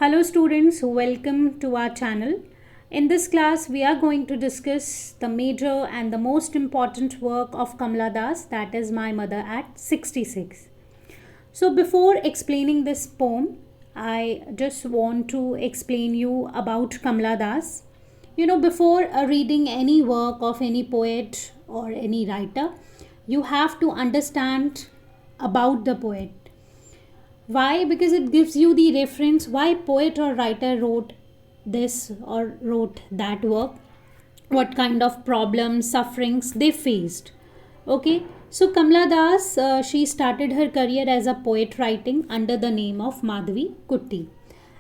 Hello students, welcome to our channel. In this class, we are going to discuss the major and the most important work of Kamala Das, that is My Mother at 66. So before explaining this poem, I just want to explain you about Kamala Das. Before reading any work of any poet or any writer, you have to understand about the poet. Why? Because it gives you the reference why poet or writer wrote this or wrote that work, what kind of problems, sufferings they faced. Okay, so Kamala Das, she started her career as a poet writing under the name of Madhavi Kutti,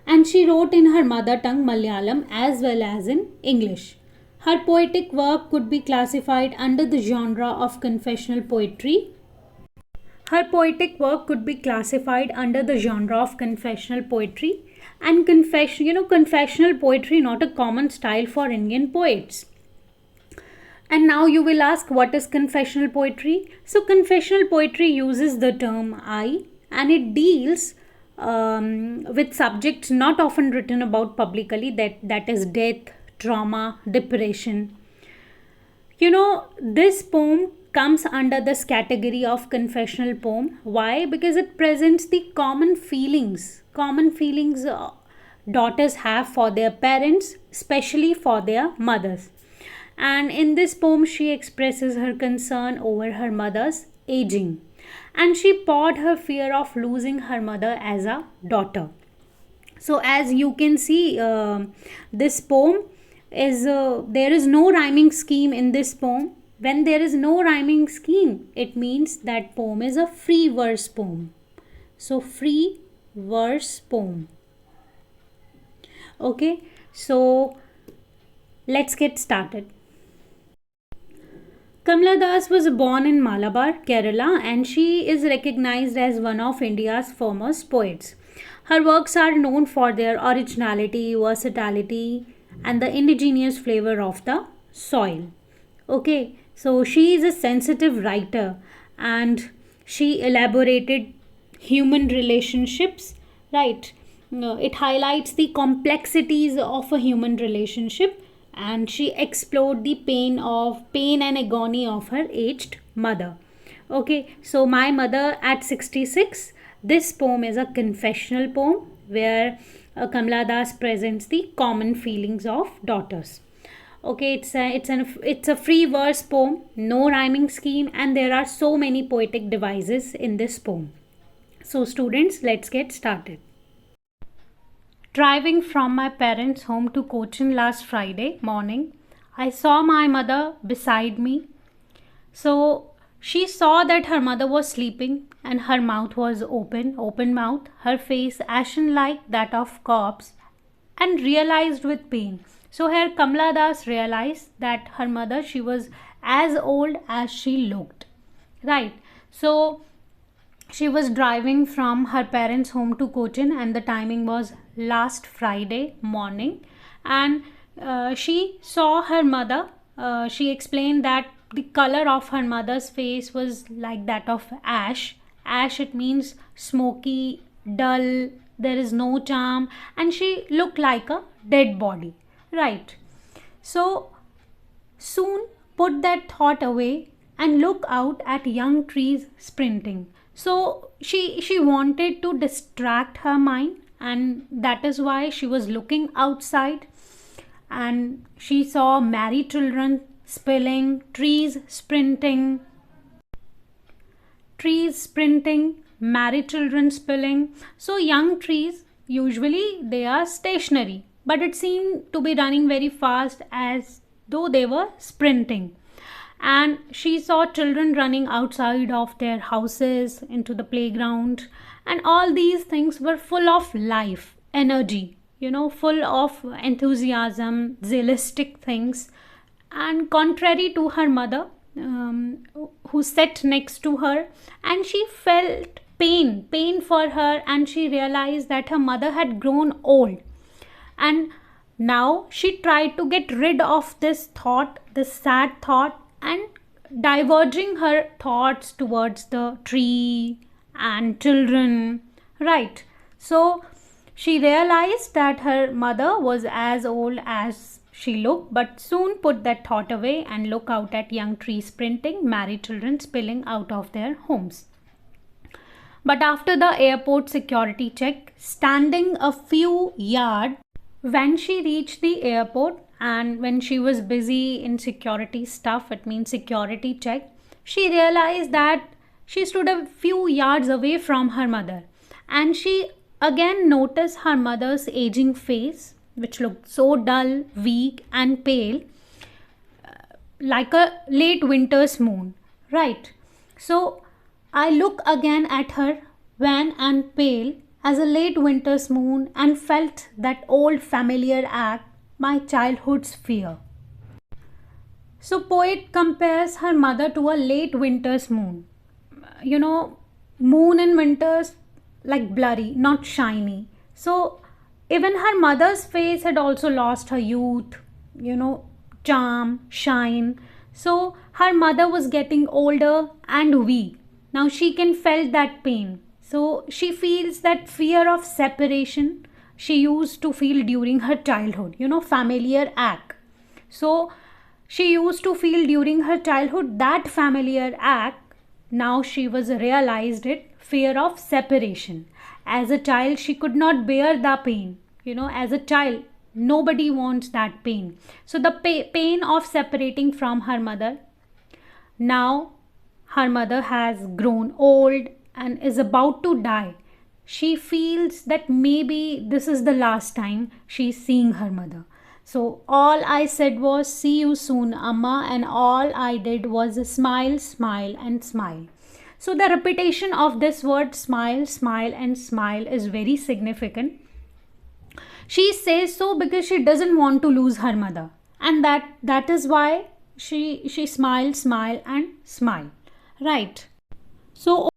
and she wrote in her mother tongue Malayalam as well as in English. Her poetic work could be classified under the genre of confessional poetry. Her poetic work could be classified under the genre of confessional poetry, and confessional poetry not a common style for Indian poets. And now you will ask, what is confessional poetry? So confessional poetry uses the term I, and it deals with subjects not often written about publicly, that is death, trauma, depression. This poem comes under this category of confessional poem. Why? Because it presents the common feelings daughters have for their parents, especially for their mothers. And in this poem, she expresses her concern over her mother's aging, and she poured her fear of losing her mother as a daughter. So as you can see, this poem is there is no rhyming scheme in this poem. When there is no rhyming scheme, it means that poem is a free verse poem. So free verse poem. Okay, so let's get started. Kamala Das was born in Malabar, Kerala, and she is recognized as one of India's foremost poets. Her works are known for their originality, versatility, and the indigenous flavor of the soil. Okay, so she is a sensitive writer, and she elaborated human relationships, right? It highlights the complexities of a human relationship, and she explored the pain and agony of her aged mother. Okay, so My Mother at 66, this poem is a confessional poem where Kamala Das presents the common feelings of daughters. Okay, it's a free verse poem, no rhyming scheme, and there are so many poetic devices in this poem. So students, let's get started. Driving from my parents' home to Cochin last Friday morning, I saw my mother beside me. So she saw that her mother was sleeping and her mouth was open mouth, her face ashen like that of corpse, and realized with pain. So here Kamala Das realized that her mother, she was as old as she looked. Right. So she was driving from her parents' home to Cochin, and the timing was last Friday morning, and she saw her mother. She explained that the color of her mother's face was like that of ash. Ash, it means smoky, dull, there is no charm, and she looked like a dead body. Right. So soon put that thought away and look out at young trees sprinting. So she wanted to distract her mind, and that is why she was looking outside, and she saw merry children spilling, trees sprinting, merry children spilling. So young trees, usually they are stationary, but it seemed to be running very fast as though they were sprinting. And she saw children running outside of their houses into the playground, and all these things were full of life, energy, full of enthusiasm, zealistic things. And contrary to her mother, who sat next to her, and she felt pain for her, and she realized that her mother had grown old. And now she tried to get rid of this sad thought, and diverging her thoughts towards the tree and children. Right. So She realized that her mother was as old as she looked, but soon put that thought away and looked out at young trees sprinting, married children spilling out of their homes. But after the airport security check, standing a few yards, when she reached the airport and when she was busy in security stuff, it means security check, she realized that she stood a few yards away from her mother, and she again noticed her mother's aging face, which looked so dull, weak, and pale, like a late winter's moon, right? So I look again at her, wan and pale as a late winter's moon, and felt that old familiar ache, my childhood's fear. So poet compares her mother to a late winter's moon. You know, moon in winters like blurry, not shiny. So even her mother's face had also lost her youth, you know, charm, shine. So her mother was getting older and weak. Now she can felt that pain. So she feels that fear of separation she used to feel during her childhood, you know, familiar ache. So she used to feel during her childhood that familiar ache. Now she was realized it, fear of separation. As a child, she could not bear the pain. You know, as a child, nobody wants that pain. So the pain of separating from her mother. Now her mother has grown old and is about to die. She feels that maybe this is the last time she's seeing her mother. So all I said was, see you soon, Amma, and all I did was smile, smile, and smile. So the repetition of this word smile, smile, and smile is very significant. She says so because she doesn't want to lose her mother, and that is why she smile, smile, and smile. Right. So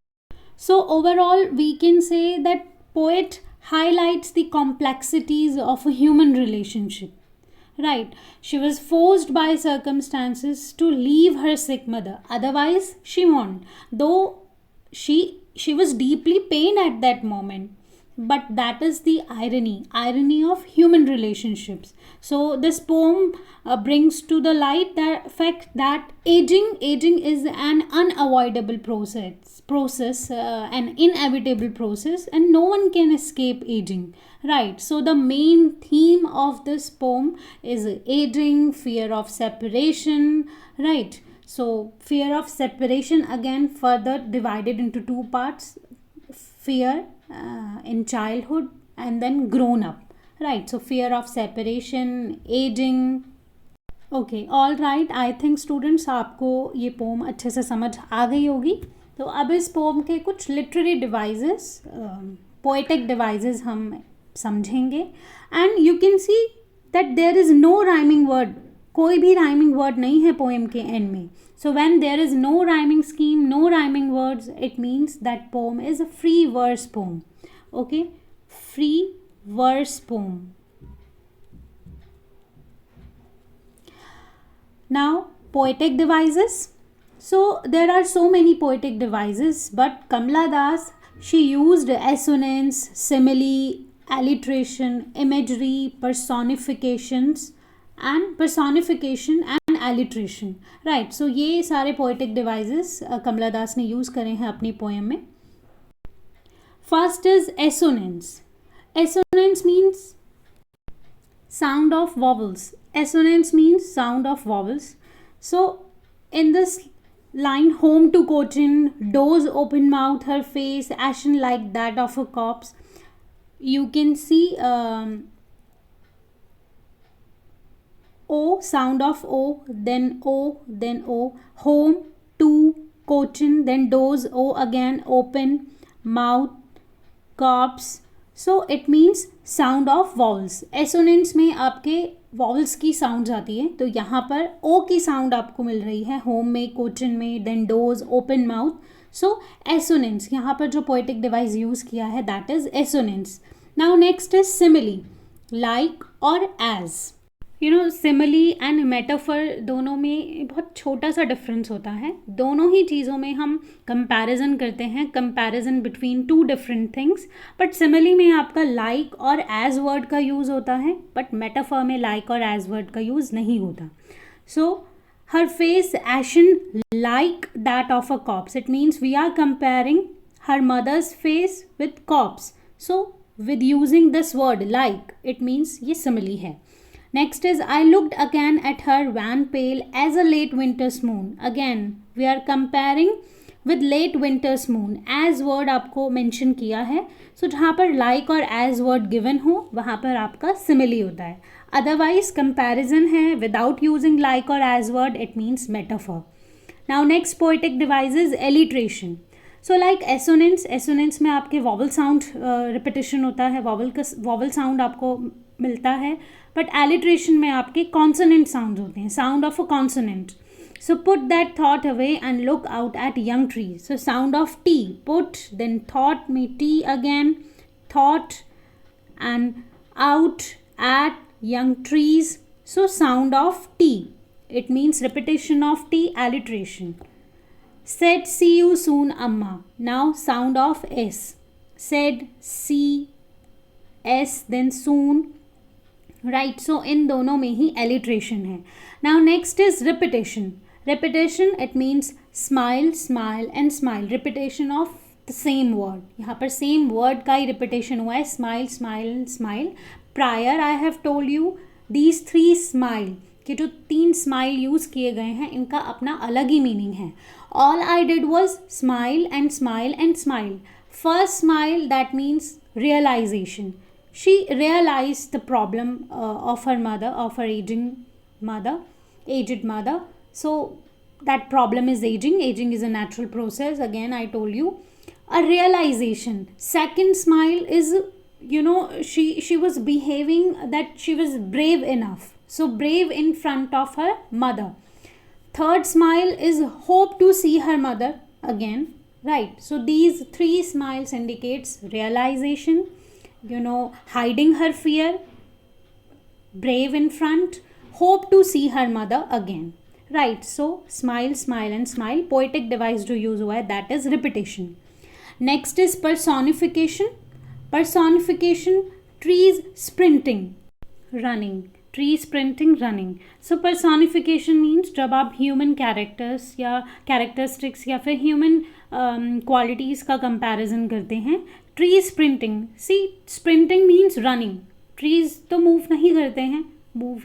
overall we can say that poet highlights the complexities of a human relationship. Right. She was forced by circumstances to leave her sick mother. Otherwise, she won't. Though she was deeply pained at that moment. But that is the irony of human relationships. So this poem brings to the light the fact that aging is an unavoidable process, an inevitable process, and no one can escape aging. Right. So the main theme of this poem is aging, fear of separation. Right. So fear of separation again further divided into two parts: fear in childhood and then grown up. Right. So fear of separation, aging. Okay all right, I think students आपको ये pome अच्छे से समझ आ गई होगी. तो अब इस पोम के कुछ लिटरेरी डिवाइसेस, पोएटिक डिवाइसेस हम समझेंगे. And you can see that there is no rhyming word. कोई भी राइमिंग वर्ड नहीं है पोएम के एंड में. So when there is no rhyming scheme, no rhyming words, it means that poem is a free verse poem. Okay, free verse poem. Now, poetic devices. So there are so many poetic devices, but Kamala Das, she used assonance, simile, alliteration, imagery, personification and alliteration. Right. So ये सारे poetic devices Kamala Das ने use करे हैं अपनी poem में. First is assonance. Assonance means sound of vowels. Assonance means sound of vowels. So in this line, home to Cochin, doors open mouth, her face ashen like that of a corpse, you can see O, sound of O, then O, then O, home to Cochin, then doors, O again, open mouth, corpse. So it means sound of vowels. Assonance में आपके vowels की sound आती है. तो यहाँ पर ओ की sound आपको मिल रही है होम में, कोचिन में, देन डोर्स, ओपन माउथ. सो एसोनेंस, यहाँ पर जो पोएटिक डिवाइस यूज़ किया है that is assonance. Now next is simile, like और एज. सिमिली एंड मेटाफर दोनों में बहुत छोटा सा डिफरेंस होता है. दोनों ही चीज़ों में हम कंपैरिजन करते हैं, comparison between two different things. But simile में आपका लाइक और एज वर्ड का यूज़ होता है, बट मेटाफर में लाइक और एज वर्ड का यूज़ नहीं होता. सो her face ashen like that of a corpse. It means we are comparing her mother's face with corpse. So with using this word like, it means ये simile है. Next is I looked again at her wan pale as a late winter's moon. Again we are comparing with late winter's moon. As word आपको mention किया है. So जहाँ पर like और as word given हो वहाँ पर आपका simile होता है. Otherwise comparison है without using like or as word, it means metaphor. Now next poetic devices, alliteration. So like assonance में आपके vowel sound repetition होता है, vowel sound आपको मिलता है, but alliteration में आपके consonant sounds होते हैं, sound of a consonant. So put that thought away and look out at young trees. So sound of T, put, then thought में T again, thought and out, at, young trees. So sound of T, it means repetition of T, alliteration. Said see you soon amma. Now sound of S, said, see, S, then soon, right? So in दोनों में ही alliteration है. Now next is repetition. It means smile, smile and smile, repetition of the same word. यहाँ पर same word का ही repetition हुआ है, smile, smile and smile. Prior I have told you these three smile, कि जो 3 smile use किए गए हैं इनका अपना अलग ही मीनिंग है. All I did was smile and smile and smile. First smile, that means realization. She realized the problem of her mother, of her aged mother. So that problem is aging. Aging is a natural process. Again I told you a realization. Second smile is, she was behaving that she was brave enough. So brave in front of her mother. Third smile is hope to see her mother again, right? So these 3 smiles indicates realization, hiding her fear, brave in front, hope to see her mother again, right? So smile, smile and smile. Poetic device to use हुआ है, that is repetition. Next is personification. Trees sprinting, running. Tree sprinting, running. So personification means जब आप human characters या characteristics या फिर human qualities का comparison करते हैं. Tree sprinting. See, sprinting means running. Trees तो move नहीं करते हैं.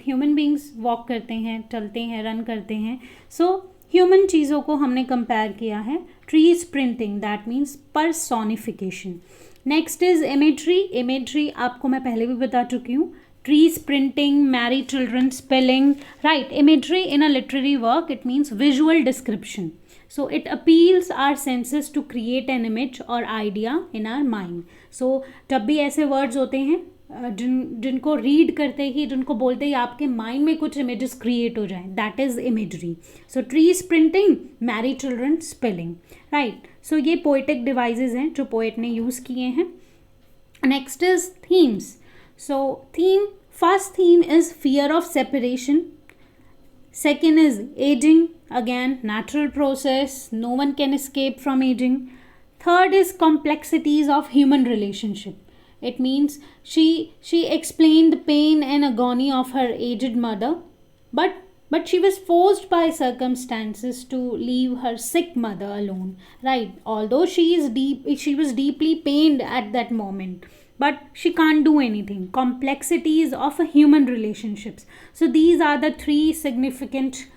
Human beings walk करते हैं, चलते हैं, run करते हैं. So human चीज़ों को हमने compare किया है. Tree sprinting, that means personification. Next is imagery. आपको मैं पहले भी बता चुकी हूँ. Trees printing, marry children spelling, right? Imagery in a literary work, it means visual description. So it appeals our senses to create an image or idea in our mind. So जब भी ऐसे words होते हैं जिनको read करते ही, जिनको बोलते ही आपके माइंड में कुछ इमेजेस क्रिएट हो जाए, that is imagery. So trees printing, merry children spelling, right? So ये पोएटिक डिवाइसेस हैं जो पोएट ने यूज़ किए हैं. Next is themes. So theme, first theme is fear of separation. Second is aging, again natural process, no one can escape from aging. Third is complexities of human relationship. It means she explained the pain and agony of her aged mother, but she was forced by circumstances to leave her sick mother alone, right? Although she was deeply pained at that moment, but she can't do anything. Complexities of a human relationships. So these are the 3 significant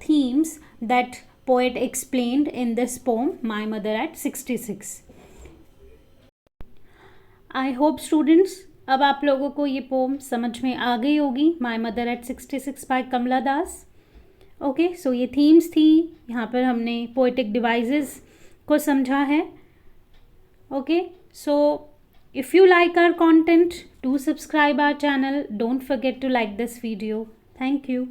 themes that poet explained in this poem, My Mother at 66. I hope students, अब आप लोगों को ये pome समझ में आ गई होगी. My mother at 66 by Kamala Das. Okay, so ये थीम्स थी. यहाँ पर हमने पोएटिक डिवाइसेस को समझा है. Okay, so if you like our content, do subscribe our channel. Don't forget to like this video. Thank you.